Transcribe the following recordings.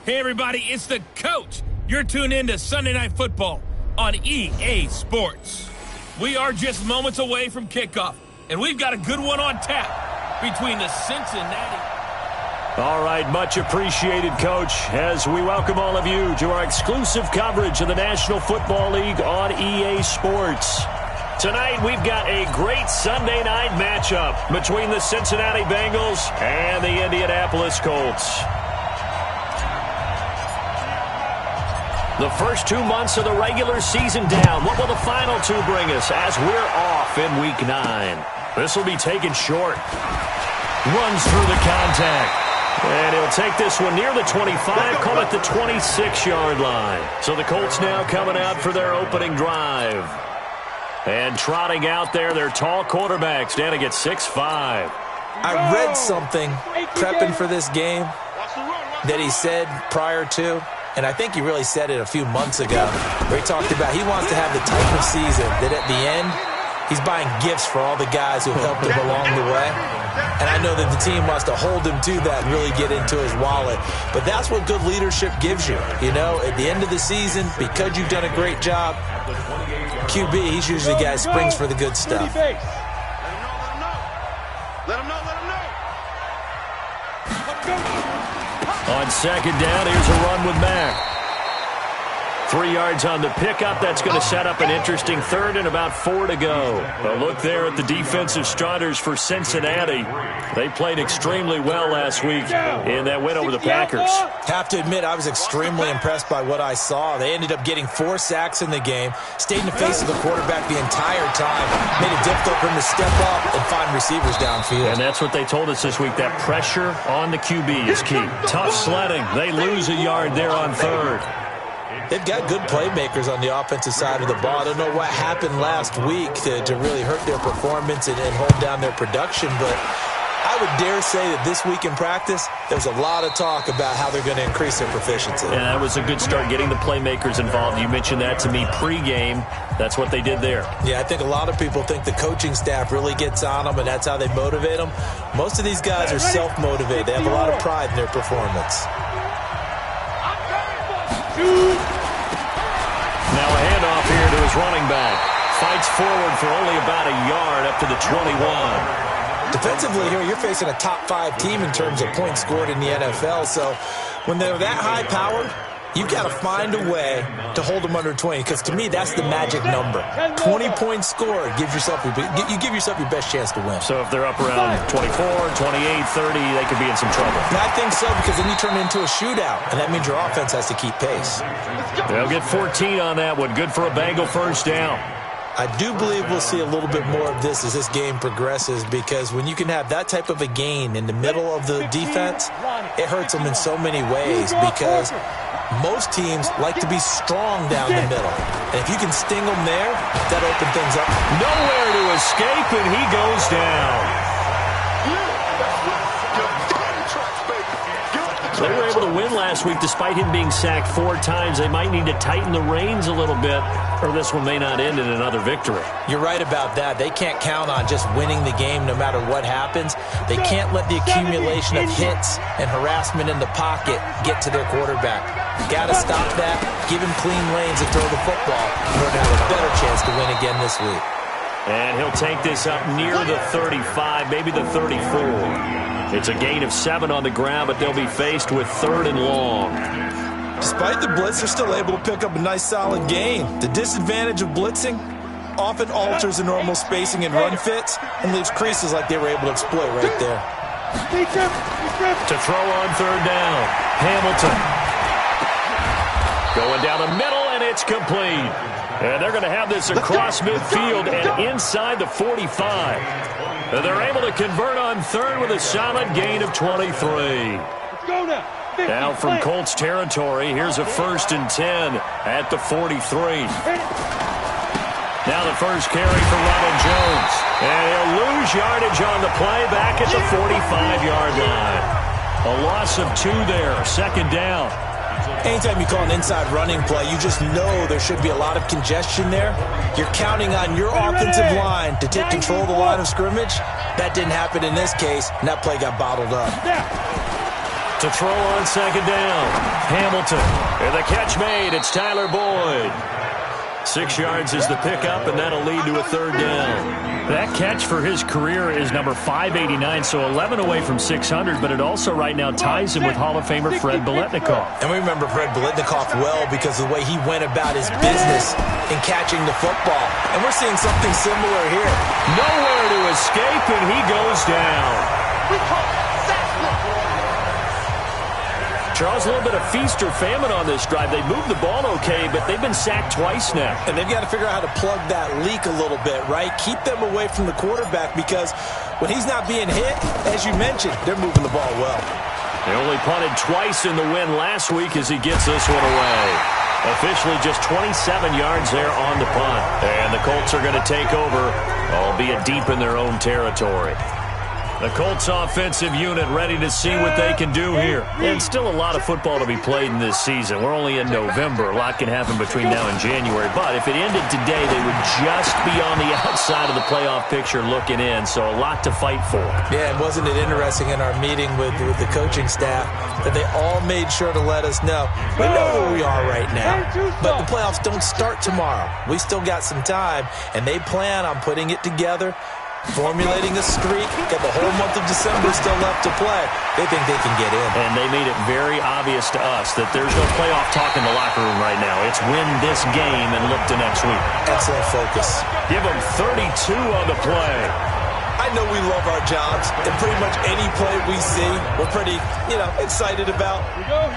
Hey everybody, it's the coach. You're tuned in to Sunday Night Football on EA Sports. We are just moments away from kickoff, and we've got a good one on tap between the Cincinnati. All right, much appreciated, Coach, as we welcome all of you to our exclusive coverage of the National Football League on EA Sports. Tonight, we've got a great Sunday night matchup between the Cincinnati Bengals and the Indianapolis Colts. The first 2 months of the regular season down. What will the final two bring us as we're off in Week 9? This will be taken short. Runs through the contact. And he'll take this one near the 25, call it the 26-yard line. So the Colts now coming out for their opening drive. And trotting out there, their tall quarterback standing at 6'5". I read something prepping for this game that he said prior to, and I think he really said it a few months ago, where he talked about he wants to have the type of season that at the end, he's buying gifts for all the guys who helped him along the way. And I know that the team wants to hold him to that and really get into his wallet. But that's what good leadership gives you. You know, at the end of the season, because you've done a great job, QB, he's usually the guy who springs for the good stuff. Let him know. On second down, here's a run with Mack. 3 yards on the pickup. That's going to set up an interesting third and about 4 to go. A look there at the defensive starters for Cincinnati. They played extremely well last week in that win over the Packers. Have to admit, I was extremely impressed by what I saw. They ended up getting 4 sacks in the game, stayed in the face of the quarterback the entire time, made it difficult for him to step up and find receivers downfield. And that's what they told us this week, that pressure on the QB is key. Tough sledding. They lose a yard there on third. They've got good playmakers on the offensive side of the ball. I don't know what happened last week to really hurt their performance and hold down their production, but I would dare say that this week in practice, there's a lot of talk about how they're going to increase their proficiency. And that was a good start, getting the playmakers involved. You mentioned that to me pregame. That's what they did there. Yeah, I think a lot of people think the coaching staff really gets on them, and that's how they motivate them. Most of these guys are self-motivated. They have a lot of pride in their performance. Now a handoff here to his running back. Fights forward for only about a yard up to the 21. Defensively here, you're facing a top 5 team in terms of points scored in the NFL. So when they're that high-powered, you've got to find a way to hold them under 20, because to me, that's the magic number. 20 points scored, you give yourself your best chance to win. So if they're up around 24, 28, 30, they could be in some trouble. And I think so, because then you turn it into a shootout, and that means your offense has to keep pace. They'll get 14 on that one. Good for a Bengal first down. I do believe we'll see a little bit more of this as this game progresses, because when you can have that type of a gain in the middle of the defense, it hurts them in so many ways, because most teams like to be strong down the middle. And if you can sting them there, that opens things up. Nowhere to escape, and he goes down. They were able to win last week despite him being sacked 4 times. They might need to tighten the reins a little bit, or this one may not end in another victory. You're right about that. They can't count on just winning the game no matter what happens. They can't let the accumulation of hits and harassment in the pocket get to their quarterback. Got to stop that, give him clean lanes and throw the football in order to have a better chance to win again this week. And he'll take this up near the 35, maybe the 34. It's a gain of 7 on the ground, but they'll be faced with 3rd and long. Despite the blitz, they're still able to pick up a nice solid gain. The disadvantage of blitzing often alters the normal spacing and run fits and leaves creases like they were able to exploit right there. To throw on 3rd down, Hamilton. Going down the middle, and it's complete. And they're going to have this across midfield and inside the 45. And they're able to convert on 3rd with a solid gain of 23. Now from Colts territory, here's a 1st and 10 at the 43. Now the first carry for Ronald Jones. And he'll lose yardage on the play back at the 45-yard line. A loss of 2 there, 2nd down. Anytime you call an inside running play, you just know there should be a lot of congestion there. You're counting on your offensive line to take control of the line of scrimmage. That didn't happen in this case, and that play got bottled up. To throw on second down. Hamilton. And the catch made. It's Tyler Boyd. 6 yards is the pickup, and that'll lead to a third down. That catch for his career is number 589, so 11 away from 600, but it also right now ties him with Hall of Famer Fred Biletnikoff. And we remember Fred Biletnikoff well because of the way he went about his business in catching the football. And we're seeing something similar here. Nowhere to escape, and he goes down. Charles, a little bit of feast or famine on this drive. They moved the ball okay, but they've been sacked twice now. And they've got to figure out how to plug that leak a little bit, right? Keep them away from the quarterback because when he's not being hit, as you mentioned, they're moving the ball well. They only punted twice in the win last week as he gets this one away. Officially just 27 yards there on the punt. And the Colts are going to take over, albeit deep in their own territory. The Colts offensive unit ready to see what they can do here. And still a lot of football to be played in this season. We're only in November. A lot can happen between now and January. But if it ended today, they would just be on the outside of the playoff picture looking in. So a lot to fight for. Yeah, and wasn't it interesting in our meeting with the coaching staff that they all made sure to let us know, we know where we are right now. But the playoffs don't start tomorrow. We still got some time, and they plan on putting it together, formulating a streak, got the whole month of December still left to play. They think they can get in. And they made it very obvious to us that there's no playoff talk in the locker room right now. It's win this game and look to next week. Excellent focus. Give them 32 on the play. I know we love our jobs, and pretty much any play we see, we're pretty, excited about.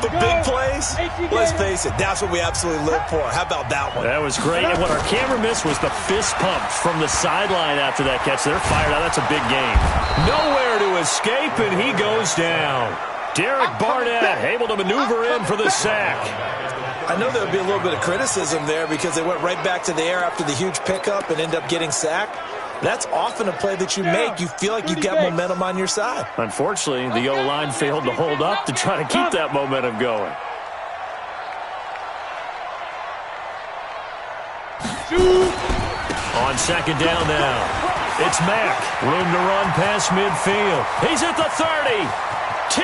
But big plays, let's face it, that's what we absolutely live for. How about that one? That was great, and what our camera missed was the fist pumps from the sideline after that catch. They're fired out. That's a big game. Nowhere to escape, and he goes down. Derek Barnett able to maneuver in for the sack. I know there would be a little bit of criticism there because they went right back to the air after the huge pickup and ended up getting sacked. That's often a play that you make. You feel like you've got momentum on your side. Unfortunately, the O-line failed to hold up to try to keep that momentum going. On second down now, it's Mack. Room to run past midfield. He's at the 30. 10.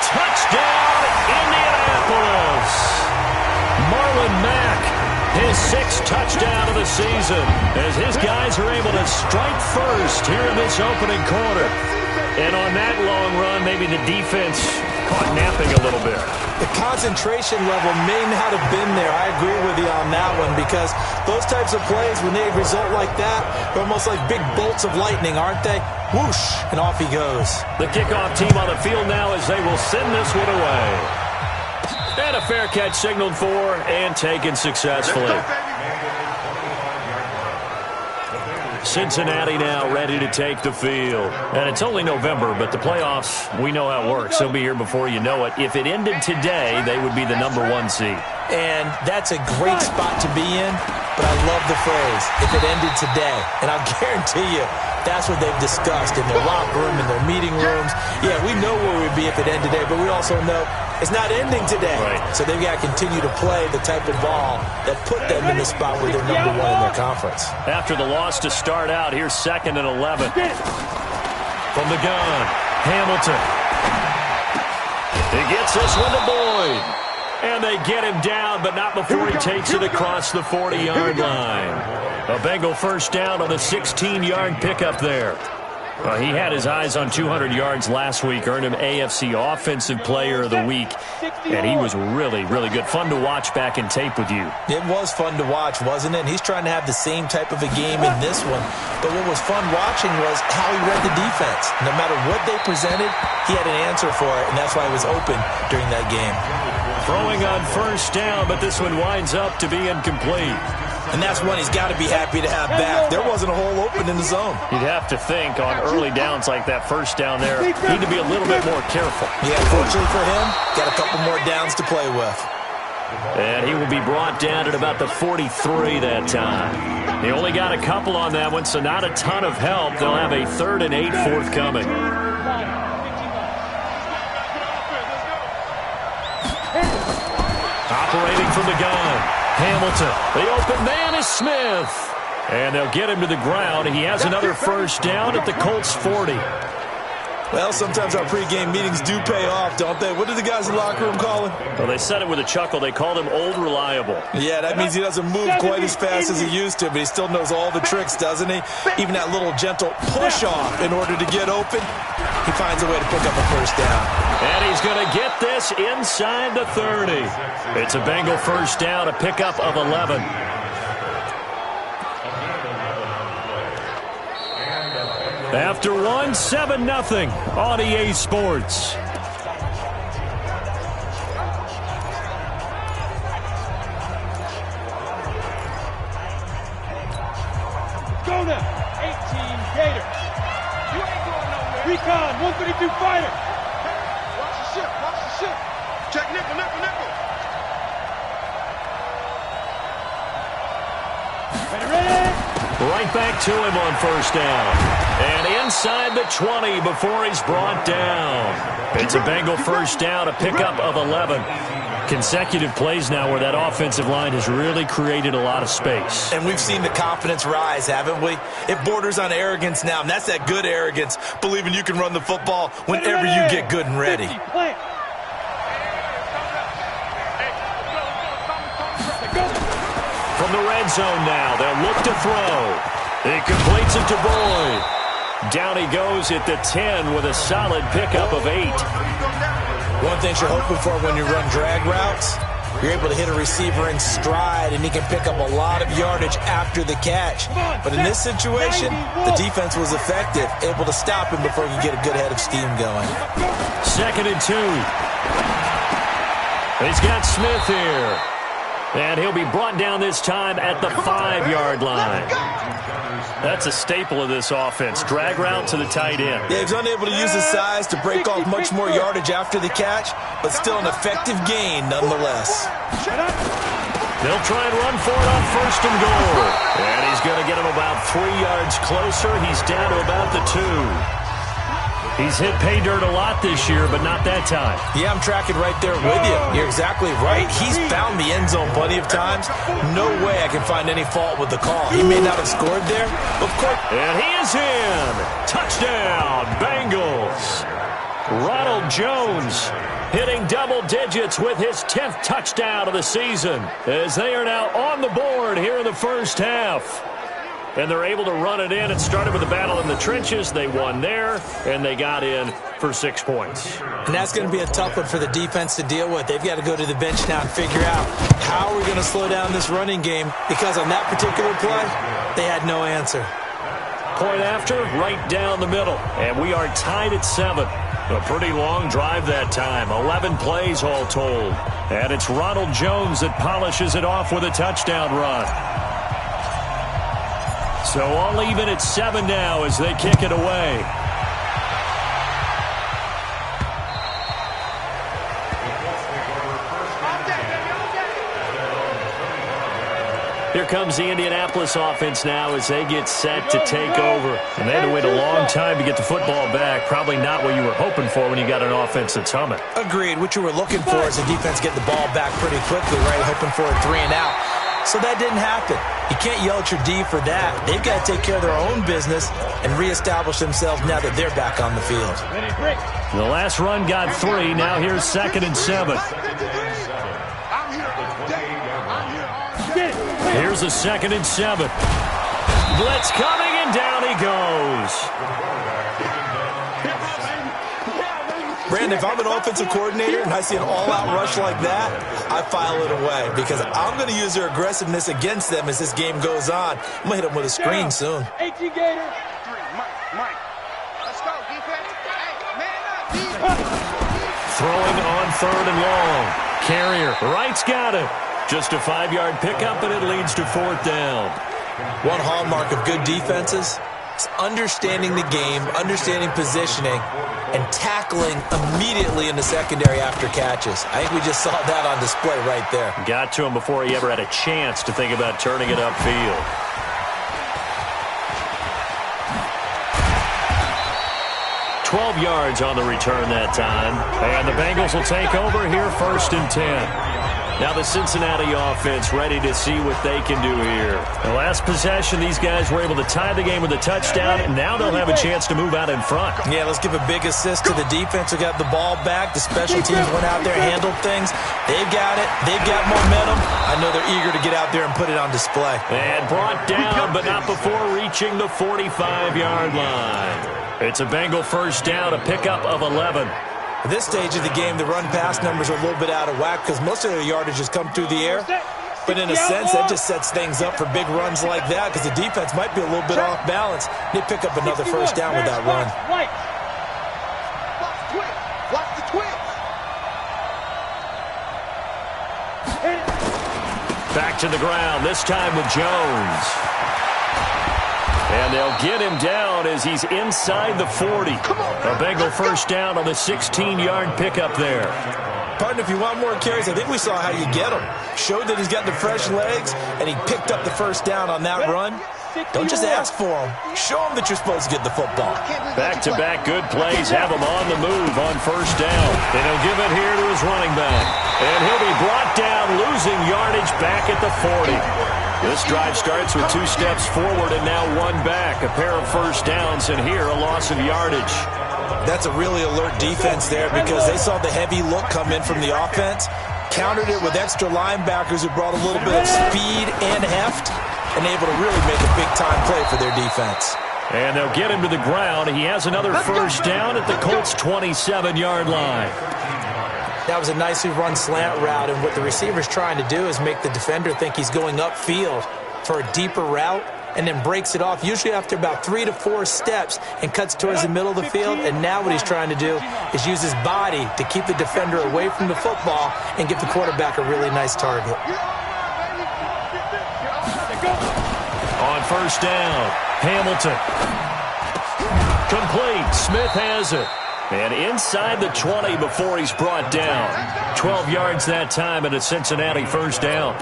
Touchdown, Indianapolis. Marlon Mack. His 6th touchdown of the season as his guys are able to strike first here in this opening quarter. And on that long run, maybe the defense caught napping a little bit. The concentration level may not have been there. I agree with you on that one because those types of plays, when they result like that, they're almost like big bolts of lightning, aren't they? Whoosh, and off he goes. The kickoff team on the field now as they will send this one away. And a fair catch signaled for and taken successfully. Cincinnati now ready to take the field. And it's only November, but the playoffs, we know how it works. They'll be here before you know it. If it ended today, they would be the #1 seed. And that's a great spot to be in, but I love the phrase, if it ended today. And I'll guarantee you, that's what they've discussed in their locker room, in their meeting rooms. Yeah, we know where we'd be if it ended today, but we also know it's not ending today. Right. So they've got to continue to play the type of ball that put them in the spot where they're #1 in their conference. After the loss to start out, here's 2nd and 11. From the gun, Hamilton. He gets this one to Boyd. And they get him down, but not before he takes it across the 40-yard line. A Bengal first down on the 16-yard pickup there. He had his eyes on 200 yards last week, earned him AFC Offensive Player of the Week, and he was really, really good. Fun to watch back in tape with you. It was fun to watch, wasn't it? And he's trying to have the same type of a game in this one. But what was fun watching was how he read the defense. No matter what they presented, he had an answer for it, and that's why he was open during that game. Throwing on first down, but this one winds up to be incomplete. And that's one he's got to be happy to have back. There wasn't a hole open in the zone. You'd have to think on early downs like that first down there, need to be a little bit more careful. Yeah, fortunately for him, got a couple more downs to play with. And he will be brought down at about the 43 that time. He only got a couple on that one, so not a ton of help. They'll have a 3rd and 8 forthcoming. Operating from the gun. Hamilton. The open man is Smith. And they'll get him to the ground. He has another first down at the Colts 40. Well, sometimes our pregame meetings do pay off, don't they? What did the guys in the locker room call him? Well, they said it with a chuckle. They called him Old Reliable. Yeah, that means he doesn't move quite as fast as he used to, but he still knows all the tricks, doesn't he? Even that little gentle push-off in order to get open, he finds a way to pick up a first down. And he's going to get this inside the 30. It's a Bengal first down, a pickup of 11. After one, 7-0 on EA Sports. Go now, 18 Gators. You ain't going nowhere. Recon, 132 fighter. Watch the ship, watch the ship. Check nickel, nickel, nickel. Ready? Right back to him on first down. And inside the 20 before he's brought down. It's a Bengal first down, a pickup of 11. Consecutive plays now where that offensive line has really created a lot of space. And we've seen the confidence rise, haven't we? It borders on arrogance now, and that's that good arrogance, believing you can run the football whenever you get good and ready. From the red zone now, they'll look to throw. He completes it to Boyd. Down he goes at the 10 with a solid pickup of 8. One thing you're hoping for when you run drag routes, you're able to hit a receiver in stride, and he can pick up a lot of yardage after the catch. But in this situation, the defense was effective, able to stop him before he could get a good head of steam going. 2nd and 2. He's got Smith here. And he'll be brought down this time at the 5-yard line. That's a staple of this offense. Drag route to the tight end. Yeah, he's unable to use his size to break off much more yardage after the catch, but still an effective gain nonetheless. They'll try and run for it on 1st and goal. And he's going to get him about 3 yards closer. He's down to about the 2. He's hit pay dirt a lot this year, but not that time. Yeah, I'm tracking right there with you. You're exactly right. He's found the end zone plenty of times. No way I can find any fault with the call. He may not have scored there, but of course. And he is in. Touchdown, Bengals. Ronald Jones hitting double digits with his 10th touchdown of the season as they are now on the board here in the first half. And they're able to run it in. It started with a battle in the trenches. They won there, and they got in for 6 points. And that's going to be a tough one for the defense to deal with. They've got to go to the bench now and figure out how we're going to slow down this running game, because on that particular play, they had no answer. Point after, right down the middle. And we are tied at 7. A pretty long drive that time. 11 plays all told. And it's Ronald Jones that polishes it off with a touchdown run. So all even at 7 now as they kick it away. Here comes the Indianapolis offense now as they get set to take over. And they had to wait a long time to get the football back. Probably not what you were hoping for when you got an offense that's humming. Agreed. What you were looking for is the defense get the ball back pretty quickly, right? Hoping for a 3 and out. So that didn't happen. You can't yell at your D for that. They've got to take care of their own business and reestablish themselves now that they're back on the field. The last run got 3. Now here's 2nd and 7. Here's a 2nd and 7. Blitz coming, and down he goes. Brandon, if I'm an offensive coordinator and I see an all-out rush like that, I file it away because I'm going to use their aggressiveness against them as this game goes on. I'm going to hit them with a screen soon. 18 Gator. Mike. Let's go, defense. Hey, man up, Throwing on 3rd and long. Carrier, right's got it. Just a 5-yard pickup, and it leads to 4th down. One hallmark of good defenses is understanding the game, understanding positioning, and tackling immediately in the secondary after catches. I think we just saw that on display right there. Got to him before he ever had a chance to think about turning it upfield. $12 yards on the return that time. And the Bengals will take over here 1st and 10. Now the Cincinnati offense ready to see what they can do here. The last possession, these guys were able to tie the game with a touchdown, and now they'll have a chance to move out in front. Yeah, let's give a big assist to the defense who got the ball back. The special teams went out there, handled things. They've got it. They've got momentum. I know they're eager to get out there and put it on display. And brought down, but not before reaching the 45-yard line. It's a Bengal first down, a pickup of 11. At this stage of the game, the run-pass numbers are a little bit out of whack because most of their yardage has come through the air. But in a sense, that just sets things up for big runs like that because the defense might be a little bit off balance. They pick up another first down with that run. Watch the twitch. Back to the ground, this time with Jones. And they'll get him down as he's inside the 40. A Bengal first down on the 16-yard pickup there. Partner, if you want more carries, I think we saw how you get him. Showed that he's got the fresh legs, and he picked up the first down on that run. Don't just ask for him. Show him that you're supposed to get the football. Back-to-back good plays have him on the move on first down. And he'll give it here to his running back. And he'll be brought down, losing yardage back at the 40. This drive starts with 2 steps forward and now 1 back. A pair of first downs, and here a loss of yardage. That's a really alert defense there because they saw the heavy look come in from the offense, countered it with extra linebackers who brought a little bit of speed and heft, and able to really make a big-time play for their defense. And they'll get him to the ground. He has another first down at the Colts' 27-yard line. That was a nicely run slant route, and what the receiver's trying to do is make the defender think he's going upfield for a deeper route and then breaks it off, usually after about 3 to 4 steps, and cuts towards the middle of the field. And now what he's trying to do is use his body to keep the defender away from the football and give the quarterback a really nice target. On first down, Hamilton. Complete. Smith has it. And inside the 20 before he's brought down. 12 yards that time and a Cincinnati first down.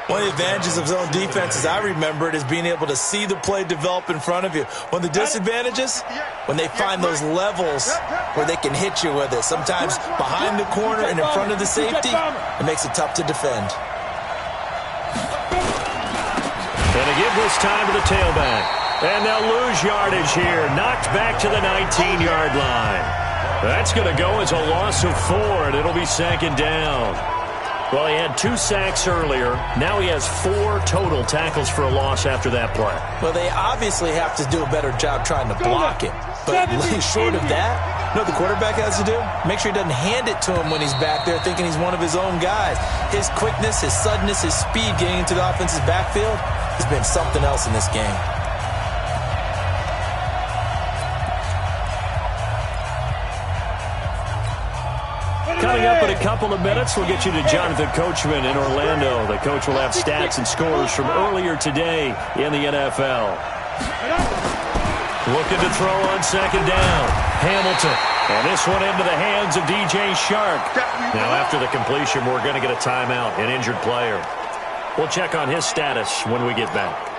One of the advantages of zone defense, as I remember it, is being able to see the play develop in front of you. One of the disadvantages, when they find those levels where they can hit you with it. Sometimes behind the corner and in front of the safety, it makes it tough to defend. And to give this time to the tailback. And they'll lose yardage here. Knocked back to the 19-yard line. That's going to go as a loss of 4, and it'll be 2nd down. Well, he had 2 sacks earlier. Now he has 4 total tackles for a loss after that play. Well, they obviously have to do a better job trying to block it. But short of that, you know what the quarterback has to do? Make sure he doesn't hand it to him when he's back there thinking he's one of his own guys. His quickness, his suddenness, his speed getting into the offensive backfield has been something else in this game. Coming up in a couple of minutes, we'll get you to Jonathan Coachman in Orlando. The coach will have stats and scores from earlier today in the NFL. Looking to throw on 2nd down. Hamilton. And this one into the hands of DJ Shark. Now after the completion, we're going to get a timeout, an injured player. We'll check on his status when we get back.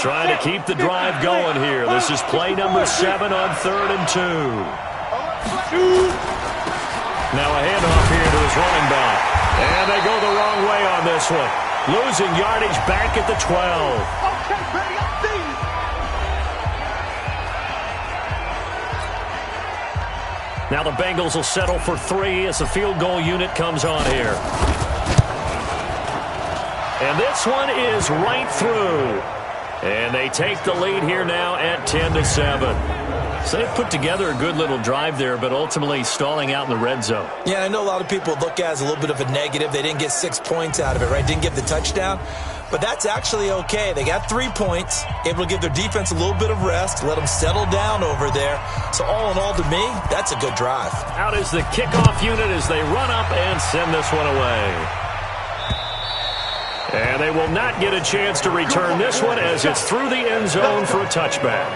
Trying to keep the drive going here. This is play number 7 on 3rd and 2. Now a handoff here to his running back. And they go the wrong way on this one. Losing yardage back at the 12. Now the Bengals will settle for 3 as the field goal unit comes on here. And this one is right through. And they take the lead here now at 10-7. So they've put together a good little drive there, but ultimately stalling out in the red zone. Yeah, I know a lot of people look at it as a little bit of a negative. They didn't get 6 points out of it, right? Didn't get the touchdown. But that's actually okay. They got 3 points, able to give their defense a little bit of rest, let them settle down over there. So all in all, to me, that's a good drive. Out is the kickoff unit as they run up and send this one away. And they will not get a chance to return this one as it's through the end zone for a touchback.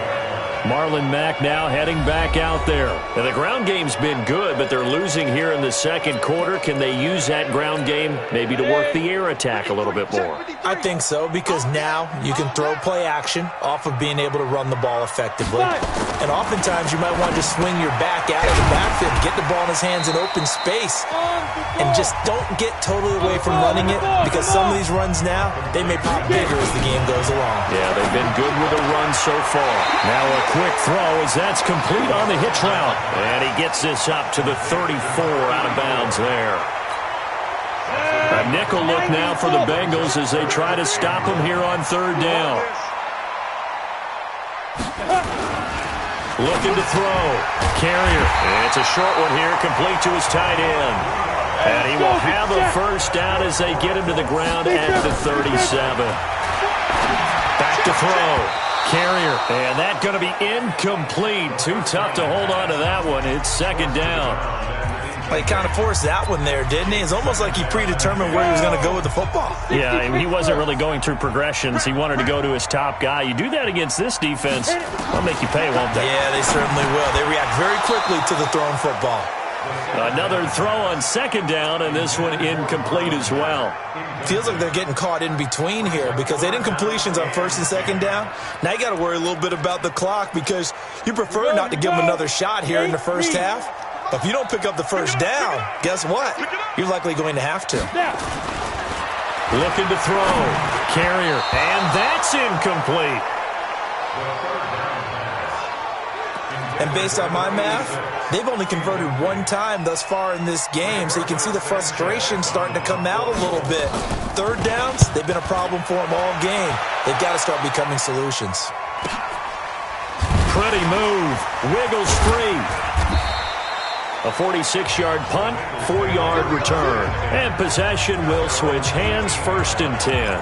Marlon Mack now heading back out there. And the ground game's been good, but they're losing here in the 2nd quarter. Can they use that ground game maybe to work the air attack a little bit more? I think so, because now you can throw play action off of being able to run the ball effectively. And oftentimes you might want to just swing your back out of the backfield, get the ball in his hands in open space, and just don't get totally away from running it, because some of these runs now, they may pop bigger as the game goes along. Yeah, they've been good with the run so far. Now a quick throw as that's complete on the hitch route. And he gets this up to the 34 out of bounds there. A nickel look now for the Bengals as they try to stop him here on third down. Looking to throw. Carrier. It's a short one here, complete to his tight end. And he will have a first down as they get him to the ground at the 37. Back to throw. Carrier. And that's going to be incomplete. Too tough to hold on to that one. It's second down. Well, he kind of forced that one there, didn't he? It's almost like he predetermined where he was going to go with the football. Yeah, he wasn't really going through progressions. He wanted to go to his top guy. You do that against this defense, they'll make you pay, won't they? Yeah, they certainly will. They react very quickly to the thrown football. Another throw on second down, and this one incomplete as well. Feels like they're getting caught in between here because they didn't completions on first and second down. Now you got to worry a little bit about the clock because you prefer not to give them another shot here in the first half. But if you don't pick up the first down, guess what? You're likely going to have to. Looking to throw. Carrier. And that's incomplete. And based on my math, they've only converted one time thus far in this game, so you can see the frustration starting to come out a little bit. Third downs, they've been a problem for them all game. They've got to start becoming solutions. Pretty move. Wiggles free. A 46-yard punt, 4-yard return. And possession will switch hands, first and 10.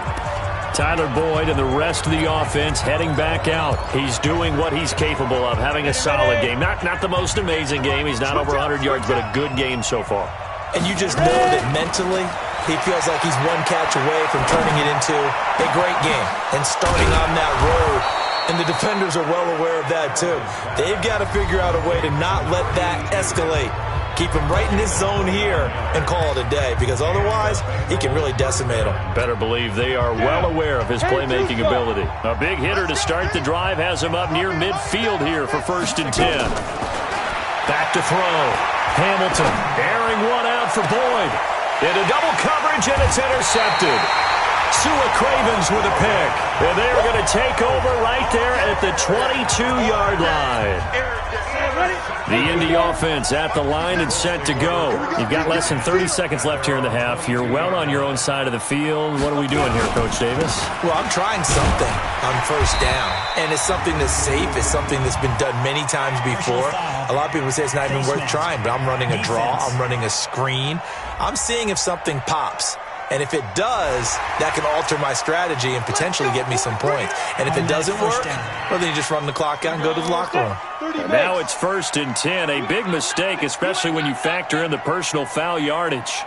Tyler Boyd and the rest of the offense heading back out. He's doing what he's capable of, having a solid game. Not the most amazing game. He's not over 100 yards, but a good game so far. And you just know that mentally, he feels like he's one catch away from turning it into a great game and starting on that road. And the defenders are well aware of that, too. They've got to figure out a way to not let that escalate. Keep him right in his zone here and call it a day, because otherwise he can really decimate him. Better believe they are well aware of his playmaking ability. A big hitter to start the drive has him up near midfield here for first and 10. Back to throw. Hamilton airing one out for Boyd. Into double coverage, and it's intercepted. Sua Cravens with a pick. And they're going to take over right there at the 22-yard line. The Indy offense at the line and set to go. You've got less than 30 seconds left here in the half. You're well on your own side of the field. What are we doing here, Coach Davis? Well, I'm trying something on first down, and it's something that's safe. It's something that's been done many times before. A lot of people say it's not even worth trying, but I'm running a draw. I'm running a screen. I'm seeing if something pops. And if it does, that can alter my strategy and potentially get me some points. And if it doesn't work, well, then you just run the clock out and go to the locker room. And now it's first and 10. A big mistake, especially when you factor in the personal foul yardage.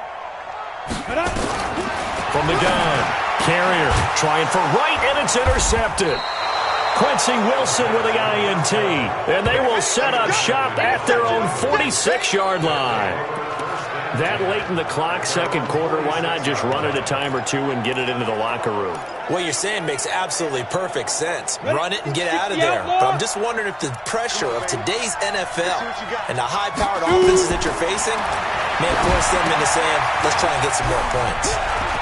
From the gun, Carrier trying for right, and it's intercepted. Quincy Wilson with the INT. And they will set up shop at their own 46-yard line. That late in the clock, second quarter, why not just run it a time or two and get it into the locker room? What you're saying makes absolutely perfect sense. Run it and get out of there. But I'm just wondering if the pressure of today's NFL and the high-powered offenses that you're facing may force them into saying, let's try and get some more points.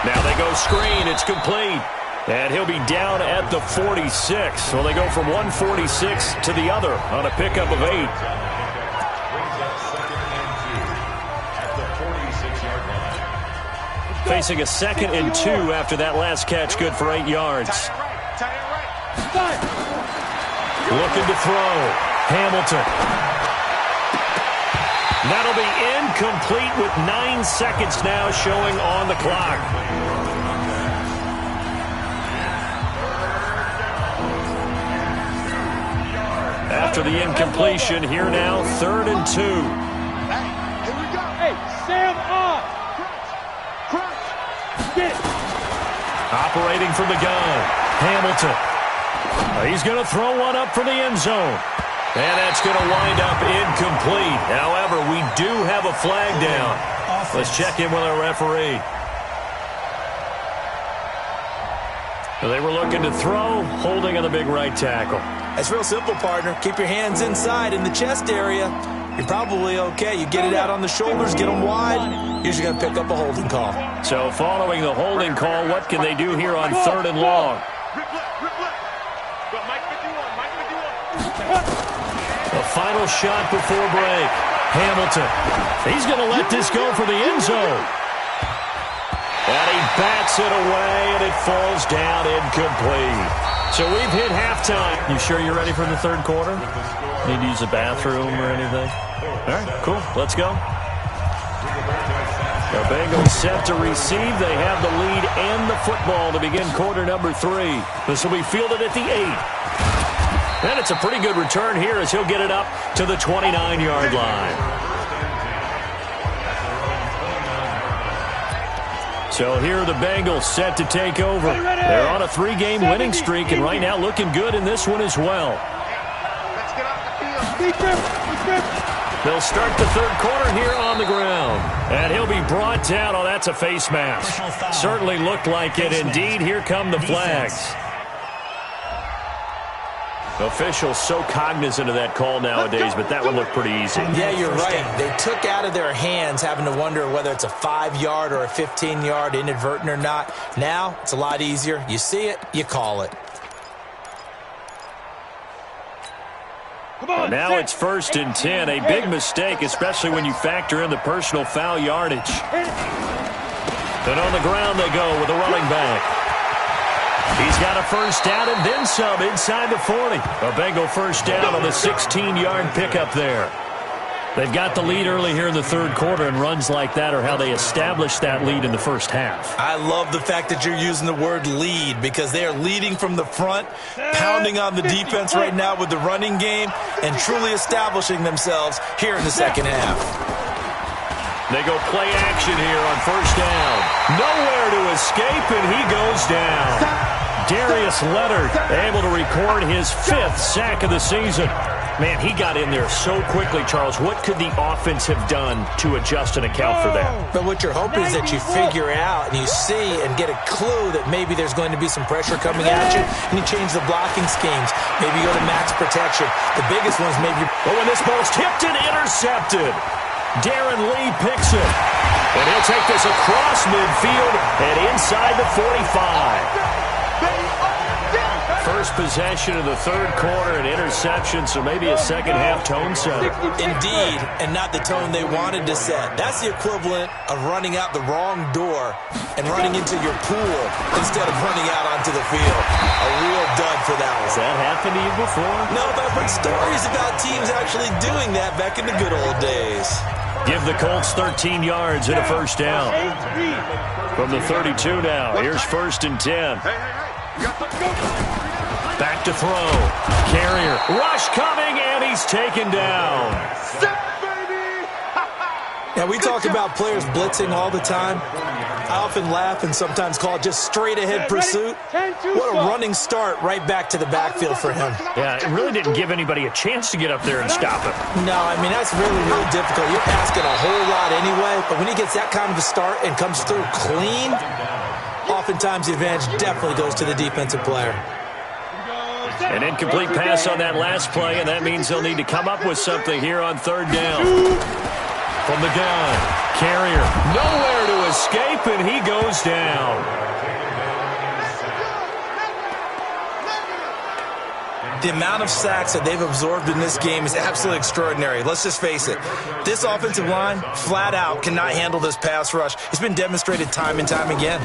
Now they go screen. It's complete. And he'll be down at the 46. So they go from 146 to the other on a pickup of 8. Facing a 2nd and 2 after that last catch, good for 8 yards. Looking to throw. Hamilton. That'll be incomplete with 9 seconds now showing on the clock. After the incompletion, here now, 3rd and 2. Here we go. Hey, Sam on. Operating from the gun, Hamilton. He's going to throw one up from the end zone. And that's going to wind up incomplete. However, we do have a flag down. Let's check in with our referee. They were looking to throw, holding on the big right tackle. It's real simple, partner. Keep your hands inside in the chest area. You're probably okay. You get it out on the shoulders, get them wide. Usually going to pick up a holding call. So following the holding call, what can they do here on 3rd and long? The final shot before break. Hamilton. He's going to let this go for the end zone. And he bats it away, and it falls down incomplete. So we've hit halftime. You sure you're ready for the 3rd quarter? Need to use a bathroom or anything? All right, cool. Let's go. The Bengals set to receive. They have the lead and the football to begin quarter number 3. This will be fielded at the 8. And it's a pretty good return here as he'll get it up to the 29-yard line. So here are the Bengals set to take over. They're on a 3-game winning streak, and right now looking good in this one as well. They'll start the 3rd quarter here on the ground. And he'll be brought down. Oh, that's a face mask. Certainly looked like it. Indeed, here come the flags. Officials so cognizant of that call nowadays, but that one looked pretty easy. Yeah, you're right. They took out of their hands having to wonder whether it's a 5-yard or a 15-yard inadvertent or not. Now, it's a lot easier. You see it, you call it. Now it's 1st and 10. A big mistake, especially when you factor in the personal foul yardage. And on the ground they go with a running back. He's got a first down and then some inside the 40. A Bengal first down on the 16-yard pickup there. They've got the lead early here in the 3rd quarter, and runs like that are how they established that lead in the first half. I love the fact that you're using the word lead because they are leading from the front, pounding on the defense right now with the running game, and truly establishing themselves here in the 2nd half. They go play action here on first down. Nowhere to escape, and he goes down. Darius Leonard able to record his 5th sack of the season. Man, he got in there so quickly, Charles. What could the offense have done to adjust and account for that? But what you're hoping is that you figure out and you see and get a clue that maybe there's going to be some pressure coming at you, and you change the blocking schemes. Maybe you go to max protection. The biggest one's maybe... Oh, and this ball's tipped and intercepted. Darren Lee picks it. And he'll take this across midfield and inside the 45. First possession of the 3rd quarter, an interception, so maybe a second-half tone setter. Indeed, and not the tone they wanted to set. That's the equivalent of running out the wrong door and running into your pool instead of running out onto the field. A real dud for that one. Has that happened to you before? No, but I've heard stories about teams actually doing that back in the good old days. Give the Colts 13 yards and a first down. From the 32 now, here's 1st and 10. Back to throw. Carrier. Rush coming, and he's taken down. Now, we talk about players blitzing all the time. I often laugh and sometimes call it just straight-ahead pursuit. What a running start right back to the backfield for him. Yeah, it really didn't give anybody a chance to get up there and stop him. No, I mean, that's really, really difficult. You're asking a whole lot anyway, but when he gets that kind of a start and comes through clean, oftentimes the advantage definitely goes to the defensive player. An incomplete pass on that last play, and that means they'll need to come up with something here on 3rd down. From the gun, Carrier, nowhere to escape, and he goes down. The amount of sacks that they've absorbed in this game is absolutely extraordinary. Let's just face it. This offensive line, flat out, cannot handle this pass rush. It's been demonstrated time and time again.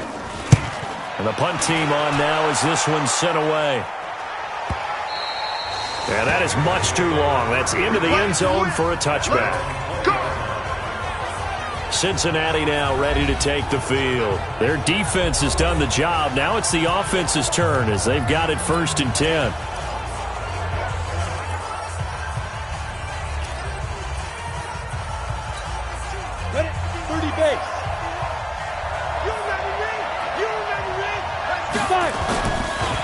And the punt team on now as this one's sent away. Yeah, that is much too long. That's into the end zone for a touchback. Cincinnati now ready to take the field. Their defense has done the job. Now it's the offense's turn as they've got it 1st and 10. Let it 30 base.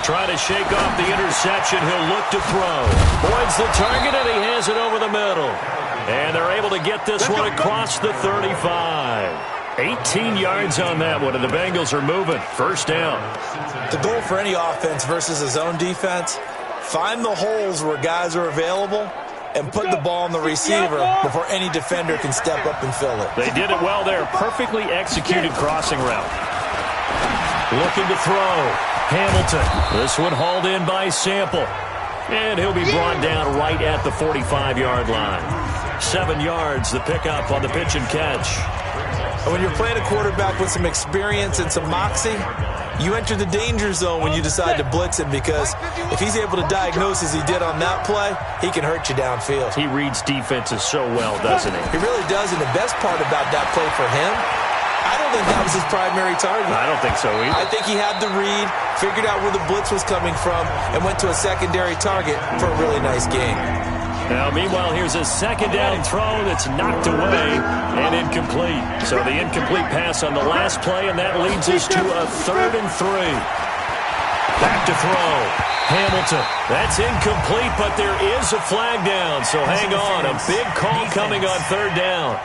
Trying to shake off the interception. He'll look to throw. Boyd's the target, and he has it over the middle. And they're able to get this one across the 35. 18 yards on that one, and the Bengals are moving. First down. The goal for any offense versus a zone defense, Find the holes where guys are available and put the ball on the receiver before any defender can step up and fill it. They did it well there. Perfectly executed crossing route. Looking to throw. Hamilton. This one hauled in by Sample. And he'll be brought down right at the 45-yard line. 7 yards, the pickup on the pitch and catch. When you're playing a quarterback with some experience and some moxie, you enter the danger zone when you decide to blitz him, because if he's able to diagnose as he did on that play, he can hurt you downfield. He reads defenses so well, doesn't he? He really does, and the best part about that play for him, I don't think that was his primary target. I don't think so either. I think he had the read, figured out where the blitz was coming from, and went to a secondary target for a really nice game. Now, meanwhile, here's a second down throw that's knocked away and incomplete. So the incomplete pass on the last play, and that leads us to a 3rd and 3. Back to throw. Hamilton. That's incomplete, but there is a flag down. So hang on. A big call coming on 3rd down.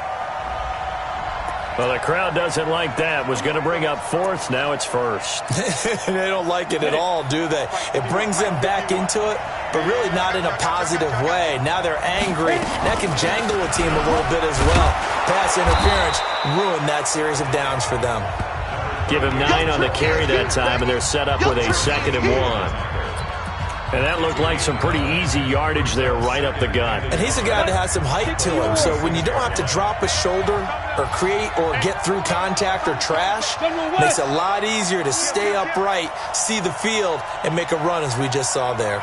Well, the crowd doesn't like that. Was going to bring up 4th. Now it's 1st. They don't like it at all, do they? It brings them back into it, but really not in a positive way. Now they're angry. That can jangle a team a little bit as well. Pass interference ruined that series of downs for them. Give him 9 on the carry that time, and they're set up with a 2nd and 1. And that looked like some pretty easy yardage there right up the gut. And he's a guy that has some height to him, so when you don't have to drop a shoulder or create or get through contact or trash, it makes it a lot easier to stay upright, see the field, and make a run as we just saw there.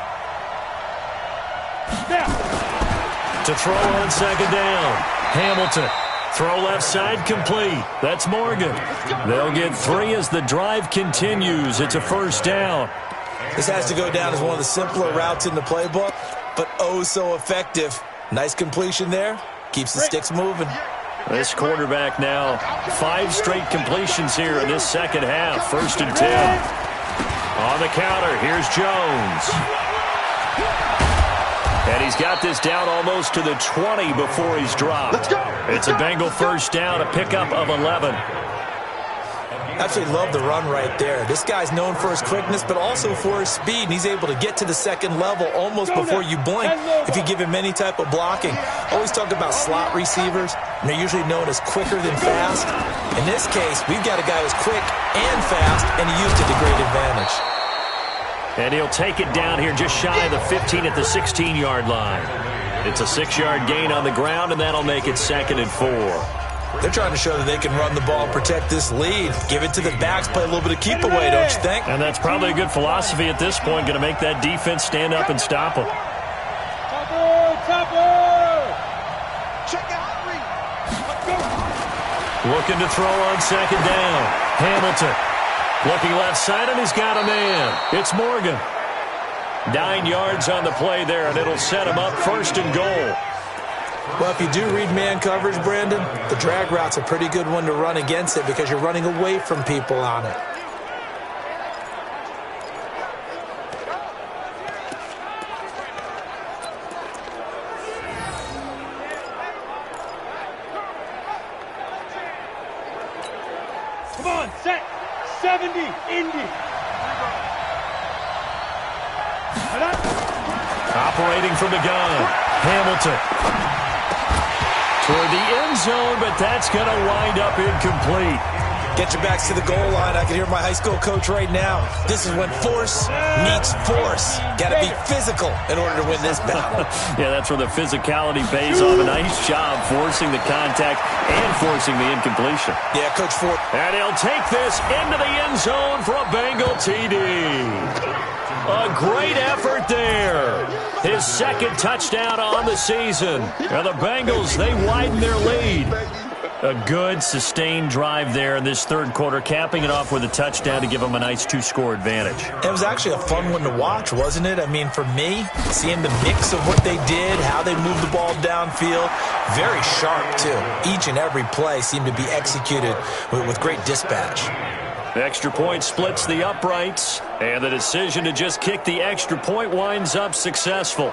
To throw on 2nd down. Hamilton. Throw left side complete. That's Morgan. They'll get 3 as the drive continues. It's a 1st down. This has to go down as one of the simpler routes in the playbook, but oh so effective. Nice completion there. Keeps the sticks moving. This quarterback now 5 straight completions here in this second half. 1st and 10. On the counter, here's Jones. And he's got this down almost to the 20 before he's dropped. It's a Bengal 1st down, a pickup of 11. Absolutely love the run right there. This guy's known for his quickness, but also for his speed, and he's able to get to the 2nd level almost before you blink if you give him any type of blocking. Always talk about slot receivers, and they're usually known as quicker than fast. In this case, we've got a guy who's quick and fast, and he used it to great advantage. And he'll take it down here just shy of the 15 at the 16-yard line. It's a 6-yard gain on the ground, and that'll make it 2nd and 4. They're trying to show that they can run the ball and protect this lead. Give it to the backs, play a little bit of keep away, don't you think? And that's probably a good philosophy at this point, going to make that defense stand up and stop them. Looking to throw on 2nd down. Hamilton. Looking left side, and he's got a man. It's Morgan. 9 yards on the play there, and it'll set him up 1st and goal. Well, if you do read man coverage, Brandon, the drag route's a pretty good one to run against it because you're running away from people on it. Come on, set. 70, Indy. Operating from the gun. Hamilton. Toward the end zone, but that's going to wind up incomplete. Get your backs to the goal line. I can hear my high school coach right now. This is when force meets force. Got to be physical in order to win this battle. Yeah, that's where the physicality pays off. A nice job forcing the contact and forcing the incompletion. Yeah, Coach Ford. And he'll take this into the end zone for a Bengal TD. A great effort there. His 2nd touchdown on the season. And the Bengals, they widen their lead. A good, sustained drive there in this 3rd quarter, capping it off with a touchdown to give them a nice 2-score advantage. It was actually a fun one to watch, wasn't it? I mean, for me, seeing the mix of what they did, how they moved the ball downfield, very sharp, too. Each and every play seemed to be executed with great dispatch. Extra point splits the uprights, and the decision to just kick the extra point winds up successful.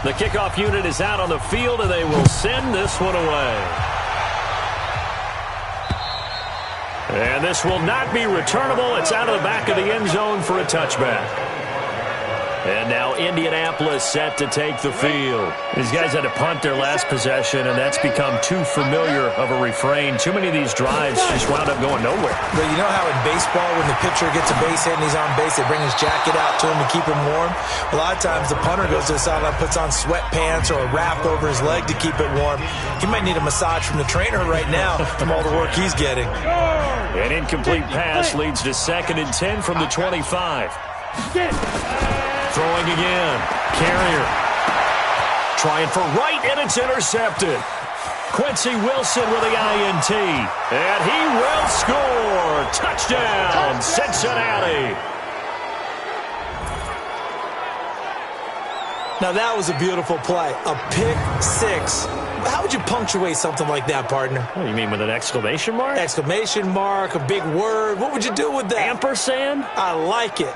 The kickoff unit is out on the field, and they will send this one away. And this will not be returnable. It's out of the back of the end zone for a touchback. And now Indianapolis set to take the field. These guys had to punt their last possession, and that's become too familiar of a refrain. Too many of these drives just wound up going nowhere. But you know how in baseball, when the pitcher gets a base hit and he's on base, they bring his jacket out to him to keep him warm? A lot of times the punter goes to the sideline, puts on sweatpants or a wrap over his leg to keep it warm. He might need a massage from the trainer right now from all the work he's getting. An incomplete pass leads to 2nd and 10 from the 25. Throwing again. Carrier. Trying for right, and it's intercepted. Quincy Wilson with the INT. And he will score. Touchdown, Cincinnati. Now that was a beautiful play. A pick six. How would you punctuate something like that, partner? What do you mean, with an exclamation mark? Exclamation mark, a big word. What would you do with that? Ampersand? I like it.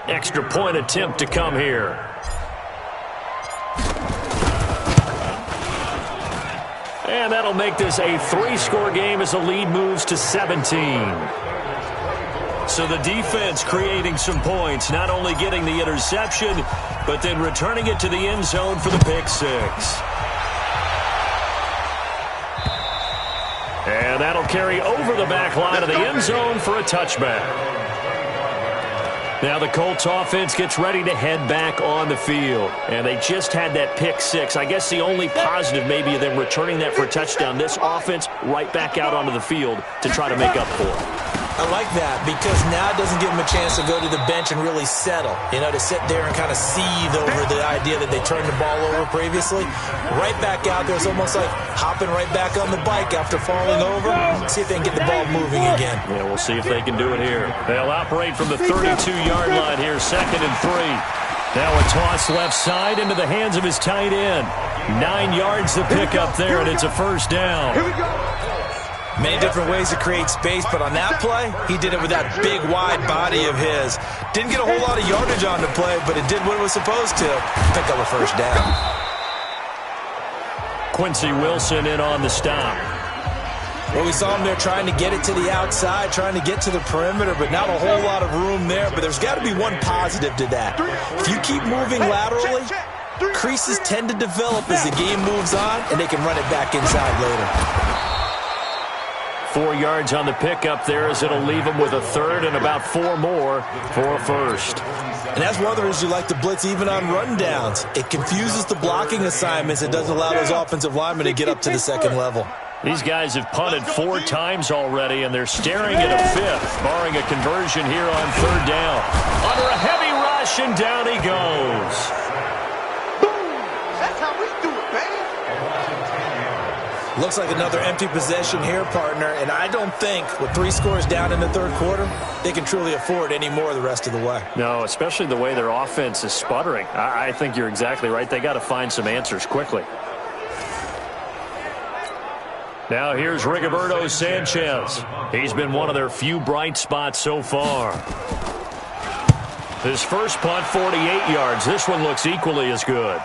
Extra point attempt to come here. And that'll make this a 3-score game as the lead moves to 17. So the defense creating some points, not only getting the interception, but then returning it to the end zone for the pick six. And that'll carry over the back line of the end zone for a touchback. Now the Colts offense gets ready to head back on the field. And they just had that pick six. I guess the only positive maybe of them returning that for a touchdown. This offense right back out onto the field to try to make up for it. I like that because now it doesn't give them a chance to go to the bench and really settle. You know, to sit there and kind of seethe over the idea that they turned the ball over previously. Right back out there. It's almost like hopping right back on the bike after falling over. See if they can get the ball moving again. Yeah, we'll see if they can do it here. They'll operate from the 32-yard line here, 2nd and 3. Now a toss left side into the hands of his tight end. 9 yards to pick up there, and it's a first down. Here we go. Many different ways to create space, but on that play, he did it with that big, wide body of his. Didn't get a whole lot of yardage on the play, but it did what it was supposed to. Pick up a first down. Quincy Wilson in on the stop. Well, we saw him there trying to get it to the outside, trying to get to the perimeter, but not a whole lot of room there. But there's got to be one positive to that. If you keep moving laterally, creases tend to develop as the game moves on, and they can run it back inside later. 4 yards on the pickup there as it'll leave him with a third and about 4 more for a first. And that's one of the reasons you like to blitz even on run downs. It confuses the blocking assignments. It doesn't allow those offensive linemen to get up to the second level. These guys have punted 4 times already, and they're staring at a fifth, barring a conversion here on 3rd down. Under a heavy rush, and down he goes. That's how we do it, baby. Looks like another empty possession here, partner, and I don't think with 3 scores down in the 3rd quarter, they can truly afford any more the rest of the way. No, especially the way their offense is sputtering. I think you're exactly right. They got to find some answers quickly. Now here's Rigoberto Sanchez. He's been one of their few bright spots so far. His first punt, 48 yards. This one looks equally as good.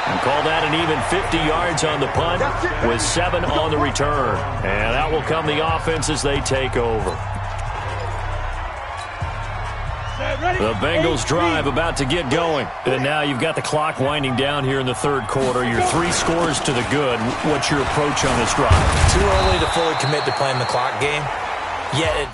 And call that an even 50 yards on the punt with 7 on the return. And out will come the offense as they take over. The Bengals drive about to get going. And now you've got the clock winding down here in the 3rd quarter. You're 3 scores to the good. What's your approach on this drive? Too early to fully commit to playing the clock game. Yet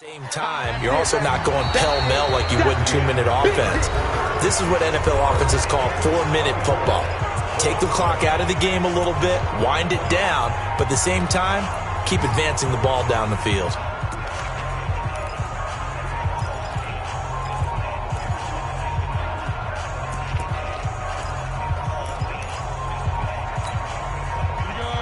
same time, you're also not going pell-mell like you would in 2-minute offense. This is what NFL offenses call 4-minute football. Take the clock out of the game a little bit, wind it down, but at the same time, keep advancing the ball down the field.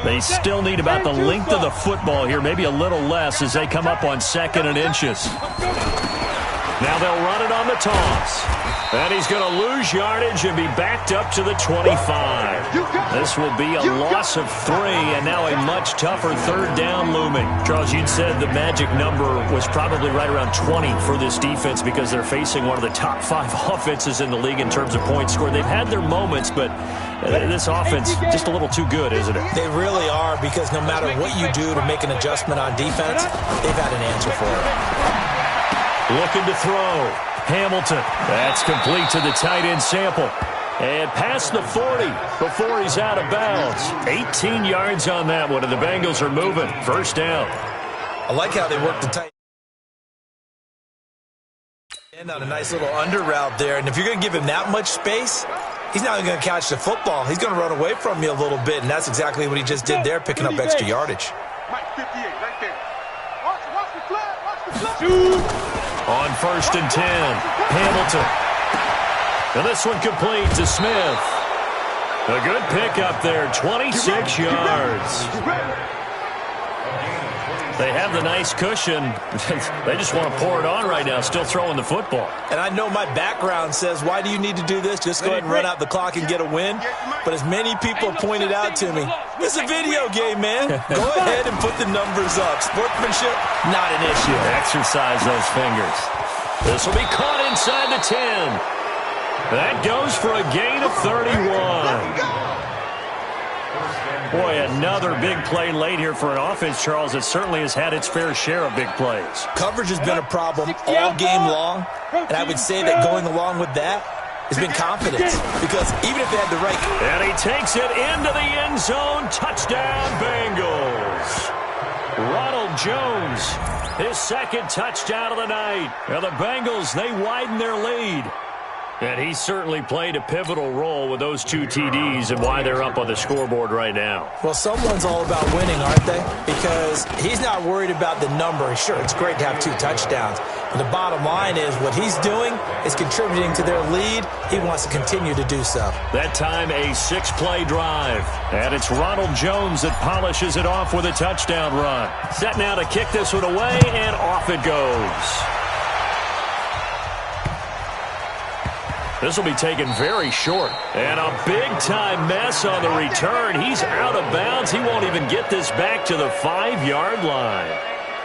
They still need about the length of the football here, maybe a little less as they come up on 2nd and inches. Now they'll run it on the toss. And he's going to lose yardage and be backed up to the 25. This will be a loss of 3, and now a much tougher third down looming. Charles, you'd said the magic number was probably right around 20 for this defense because they're facing one of the top 5 offenses in the league in terms of points scored. They've had their moments, but this offense just a little too good, isn't it? They really are, because no matter what you do to make an adjustment on defense, they've had an answer for it. Looking to throw. Hamilton. That's complete to the tight end Sample. And past the 40 before he's out of bounds. 18 yards on that one, and the Bengals are moving. First down. I like how they work the tight end on a nice little under route there. And if you're going to give him that much space, he's not going to catch the football. He's going to run away from you a little bit, and that's exactly what he just did there, picking up extra yardage. Mike 58 right there. Watch the flag. Watch the flag. On 1st and 10, Hamilton. And this one complete to Smith. A good pickup there, 26 yards. They have the nice cushion. They just want to pour it on right now, still throwing the football. And I know my background says, why do you need to do this? Just go ahead and run out the clock and get a win. But as many people pointed out to me, this is a video game, man. Go ahead and put the numbers up. Sportsmanship, not an issue. Exercise those fingers. This will be caught inside the 10. That goes for a gain of 31. Boy, another big play late here for an offense, Charles, that certainly has had its fair share of big plays. Coverage has been a problem all game long, and I would say that going along with that has been confidence, because even if they had the right... And he takes it into the end zone. Touchdown, Bengals. Ronald Jones, his second touchdown of the night. Now the Bengals, they widen their lead. And he certainly played a pivotal role with those 2 TDs and why they're up on the scoreboard right now. Well, someone's all about winning, aren't they? Because he's not worried about the number. Sure, it's great to have 2 touchdowns. But the bottom line is what he's doing is contributing to their lead. He wants to continue to do so. That time, a 6-play drive. And it's Ronald Jones that polishes it off with a touchdown run. Set now to kick this one away, and off it goes. This will be taken very short. And a big-time mess on the return. He's out of bounds. He won't even get this back to the 5-yard line.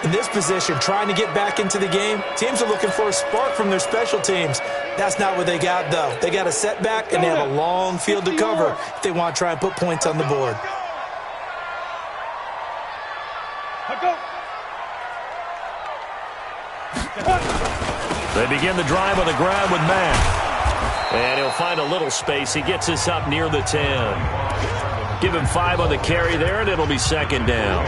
In this position, trying to get back into the game, teams are looking for a spark from their special teams. That's not what they got, though. They got a setback, and they have a long field to cover if they want to try and put points on the board. They begin the drive on the ground with Mack. And he'll find a little space. He gets us up near the 10. Give him 5 on the carry there, and it'll be second down.